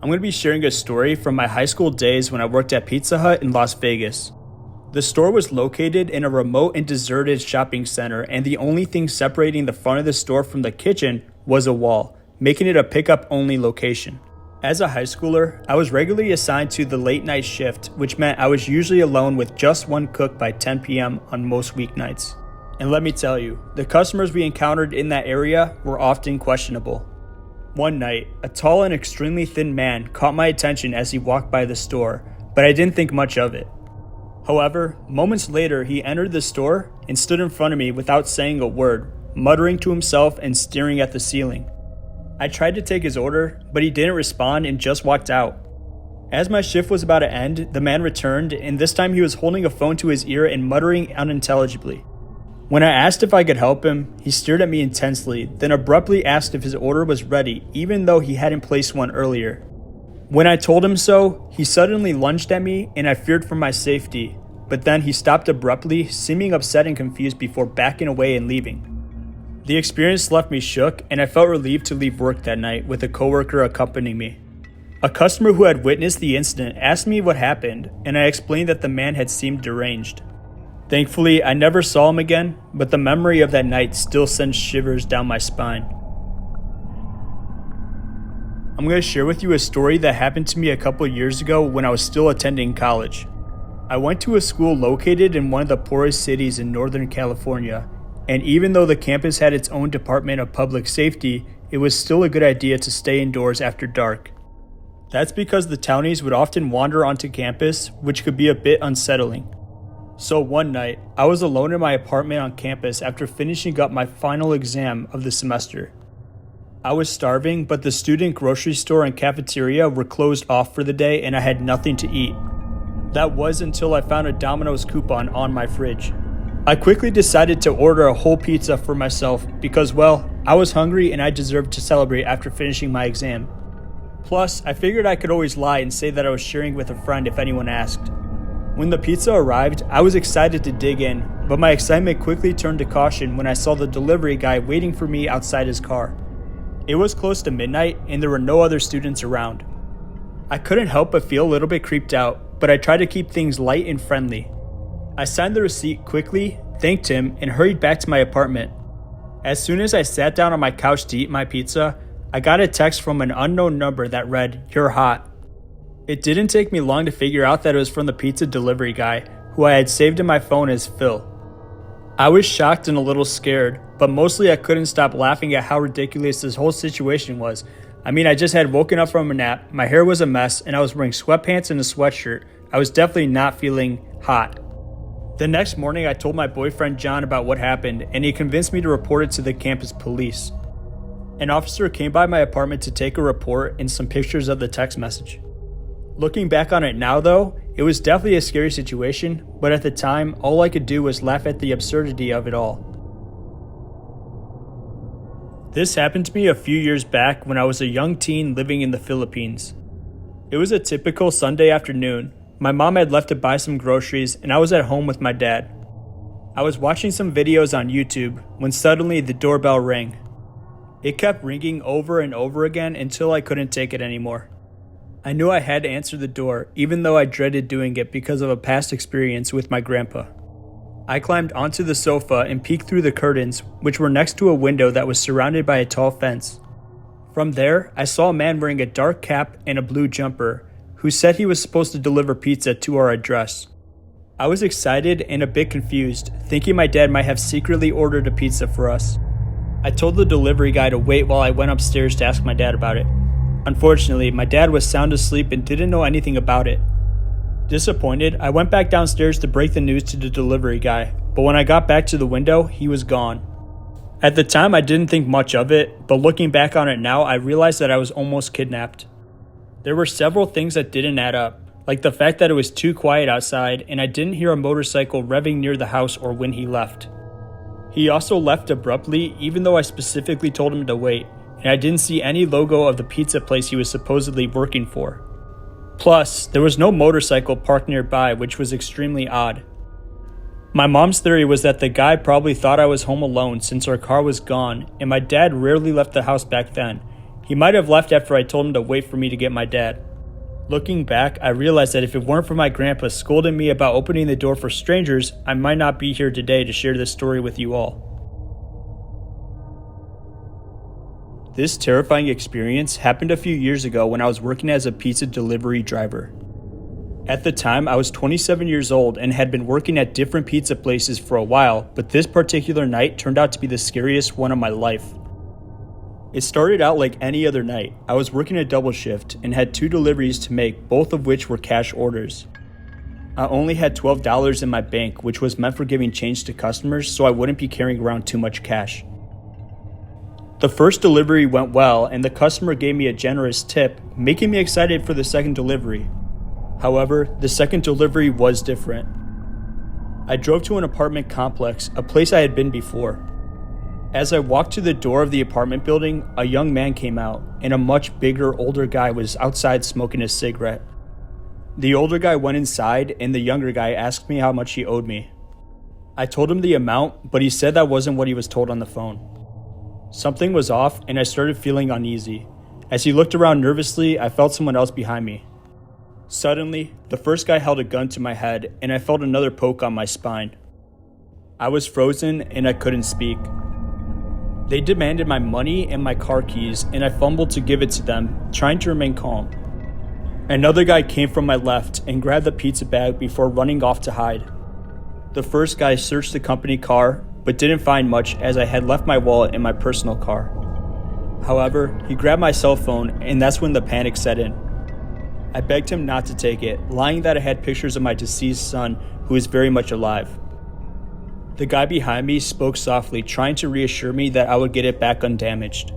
I'm going to be sharing a story from my high school days when I worked at Pizza Hut in Las Vegas. The store was located in a remote and deserted shopping center, and the only thing separating the front of the store from the kitchen was a wall, making it a pickup-only location. As a high schooler, I was regularly assigned to the late night shift, which meant I was usually alone with just one cook by 10 p.m. on most weeknights. And let me tell you, the customers we encountered in that area were often questionable. One night, a tall and extremely thin man caught my attention as he walked by the store, but I didn't think much of it. However, moments later, he entered the store and stood in front of me without saying a word, muttering to himself and staring at the ceiling. I tried to take his order, but he didn't respond and just walked out. As my shift was about to end, the man returned, and this time he was holding a phone to his ear and muttering unintelligibly. When I asked if I could help him, he stared at me intensely, then abruptly asked if his order was ready, even though he hadn't placed one earlier. When I told him so, he suddenly lunged at me, and I feared for my safety, but then he stopped abruptly, seeming upset and confused before backing away and leaving. The experience left me shook, and I felt relieved to leave work that night with a coworker accompanying me. A customer who had witnessed the incident asked me what happened, and I explained that the man had seemed deranged. Thankfully, I never saw him again, but the memory of that night still sends shivers down my spine. I'm going to share with you a story that happened to me a couple years ago when I was still attending college. I went to a school located in one of the poorest cities in Northern California, and even though the campus had its own Department of Public Safety, it was still a good idea to stay indoors after dark. That's because the townies would often wander onto campus, which could be a bit unsettling. So one night, I was alone in my apartment on campus after finishing up my final exam of the semester. I was starving, but the student grocery store and cafeteria were closed off for the day and I had nothing to eat. That was until I found a Domino's coupon on my fridge. I quickly decided to order a whole pizza for myself because, well, I was hungry and I deserved to celebrate after finishing my exam. Plus, I figured I could always lie and say that I was sharing with a friend if anyone asked. When the pizza arrived, I was excited to dig in, but my excitement quickly turned to caution when I saw the delivery guy waiting for me outside his car. It was close to midnight and there were no other students around. I couldn't help but feel a little bit creeped out, but I tried to keep things light and friendly. I signed the receipt quickly, thanked him, and hurried back to my apartment. As soon as I sat down on my couch to eat my pizza, I got a text from an unknown number that read, "You're hot." It didn't take me long to figure out that it was from the pizza delivery guy, who I had saved in my phone as Phil. I was shocked and a little scared, but mostly I couldn't stop laughing at how ridiculous this whole situation was. I mean, I just had woken up from a nap, my hair was a mess, and I was wearing sweatpants and a sweatshirt. I was definitely not feeling hot. The next morning, I told my boyfriend John about what happened, and he convinced me to report it to the campus police. An officer came by my apartment to take a report and some pictures of the text message. Looking back on it now though, it was definitely a scary situation, but at the time, all I could do was laugh at the absurdity of it all. This happened to me a few years back when I was a young teen living in the Philippines. It was a typical Sunday afternoon. My mom had left to buy some groceries and I was at home with my dad. I was watching some videos on YouTube when suddenly the doorbell rang. It kept ringing over and over again until I couldn't take it anymore. I knew I had to answer the door, even though I dreaded doing it because of a past experience with my grandpa. I climbed onto the sofa and peeked through the curtains, which were next to a window that was surrounded by a tall fence. From there, I saw a man wearing a dark cap and a blue jumper, who said he was supposed to deliver pizza to our address. I was excited and a bit confused, thinking my dad might have secretly ordered a pizza for us. I told the delivery guy to wait while I went upstairs to ask my dad about it. Unfortunately, my dad was sound asleep and didn't know anything about it. Disappointed, I went back downstairs to break the news to the delivery guy, but when I got back to the window, he was gone. At the time, I didn't think much of it, but looking back on it now, I realized that I was almost kidnapped. There were several things that didn't add up, like the fact that it was too quiet outside and I didn't hear a motorcycle revving near the house or when he left. He also left abruptly, even though I specifically told him to wait, and I didn't see any logo of the pizza place he was supposedly working for. Plus, there was no motorcycle parked nearby, which was extremely odd. My mom's theory was that the guy probably thought I was home alone since our car was gone, and my dad rarely left the house back then, He might have left after I told him to wait for me to get my dad. Looking back, I realized that if it weren't for my grandpa scolding me about opening the door for strangers, I might not be here today to share this story with you all. This terrifying experience happened a few years ago when I was working as a pizza delivery driver. At the time, I was 27 years old and had been working at different pizza places for a while, but this particular night turned out to be the scariest one of my life. It started out like any other night. I was working a double shift and had 2 deliveries to make, both of which were cash orders. I only had $12 in my bank, which was meant for giving change to customers, so I wouldn't be carrying around too much cash. The first delivery went well, and the customer gave me a generous tip, making me excited for the second delivery. However, the second delivery was different. I drove to an apartment complex, a place I had been before. As I walked to the door of the apartment building, a young man came out, and a much bigger, older guy was outside smoking a cigarette. The older guy went inside, and the younger guy asked me how much he owed me. I told him the amount, but he said that wasn't what he was told on the phone. Something was off, and I started feeling uneasy. As he looked around nervously, I felt someone else behind me. Suddenly, the first guy held a gun to my head, and I felt another poke on my spine. I was frozen, and I couldn't speak. They demanded my money and my car keys, and I fumbled to give it to them, trying to remain calm. Another guy came from my left and grabbed the pizza bag before running off to hide. The first guy searched the company car, but didn't find much as I had left my wallet in my personal car. However, he grabbed my cell phone, and that's when the panic set in. I begged him not to take it, lying that I had pictures of my deceased son, who is very much alive. The guy behind me spoke softly, trying to reassure me that I would get it back undamaged.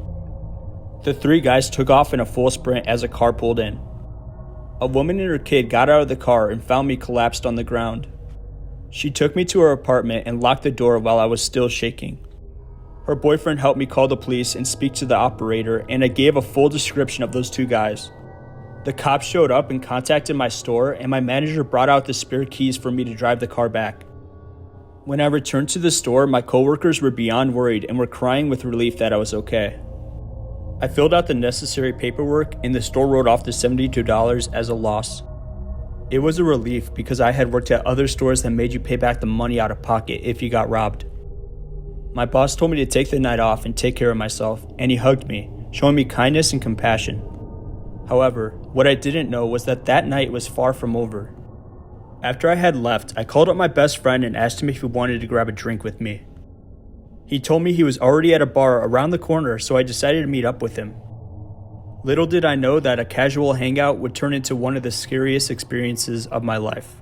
The 3 guys took off in a full sprint as a car pulled in. A woman and her kid got out of the car and found me collapsed on the ground. She took me to her apartment and locked the door while I was still shaking. Her boyfriend helped me call the police and speak to the operator, and I gave a full description of those 2 guys. The cops showed up and contacted my store, and my manager brought out the spare keys for me to drive the car back. When I returned to the store, my coworkers were beyond worried and were crying with relief that I was okay. I filled out the necessary paperwork, and the store wrote off the $72 as a loss. It was a relief because I had worked at other stores that made you pay back the money out of pocket if you got robbed. My boss told me to take the night off and take care of myself, and he hugged me, showing me kindness and compassion. However, what I didn't know was that night was far from over. After I had left, I called up my best friend and asked him if he wanted to grab a drink with me. He told me he was already at a bar around the corner, so I decided to meet up with him. Little did I know that a casual hangout would turn into one of the scariest experiences of my life.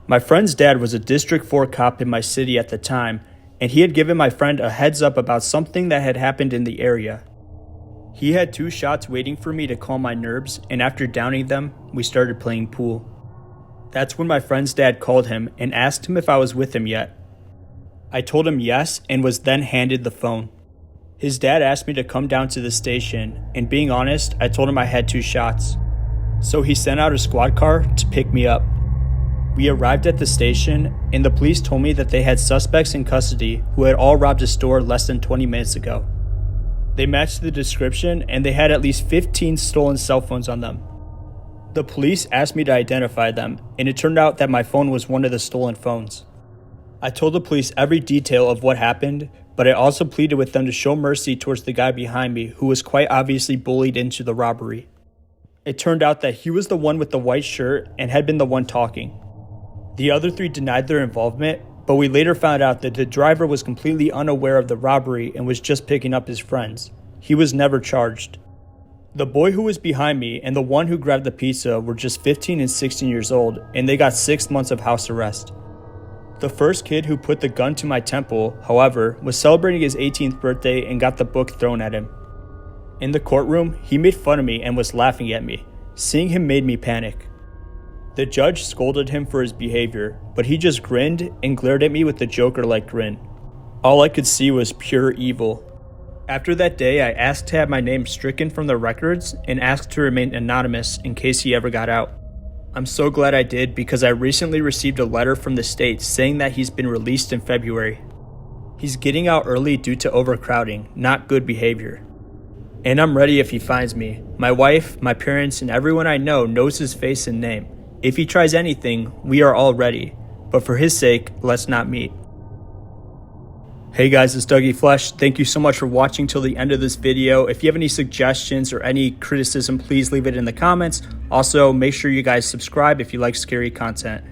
My friend's dad was a District 4 cop in my city at the time, and he had given my friend a heads up about something that had happened in the area. He had 2 shots waiting for me to calm my nerves, and after downing them, we started playing pool. That's when my friend's dad called him and asked him if I was with him yet. I told him yes and was then handed the phone. His dad asked me to come down to the station, and being honest, I told him I had 2 shots. So he sent out a squad car to pick me up. We arrived at the station, and the police told me that they had suspects in custody who had all robbed a store less than 20 minutes ago. They matched the description, and they had at least 15 stolen cell phones on them. The police asked me to identify them, and it turned out that my phone was one of the stolen phones. I told the police every detail of what happened, but I also pleaded with them to show mercy towards the guy behind me who was quite obviously bullied into the robbery. It turned out that he was the one with the white shirt and had been the one talking. The other 3 denied their involvement, but we later found out that the driver was completely unaware of the robbery and was just picking up his friends. He was never charged. The boy who was behind me and the one who grabbed the pizza were just 15 and 16 years old, and they got 6 months of house arrest. The first kid who put the gun to my temple, however, was celebrating his 18th birthday and got the book thrown at him. In the courtroom, he made fun of me and was laughing at me. Seeing him made me panic. The judge scolded him for his behavior, but he just grinned and glared at me with the Joker-like grin. All I could see was pure evil. After that day, I asked to have my name stricken from the records and asked to remain anonymous in case he ever got out. I'm so glad I did because I recently received a letter from the state saying that he's been released in February. He's getting out early due to overcrowding, not good behavior. And I'm ready if he finds me. My wife, my parents, and everyone I know knows his face and name. If he tries anything, we are all ready. But for his sake, let's not meet. Hey guys, it's Dougie Flesh. Thank you so much for watching till the end of this video. If you have any suggestions or any criticism, please leave it in the comments. Also, make sure you guys subscribe if you like scary content.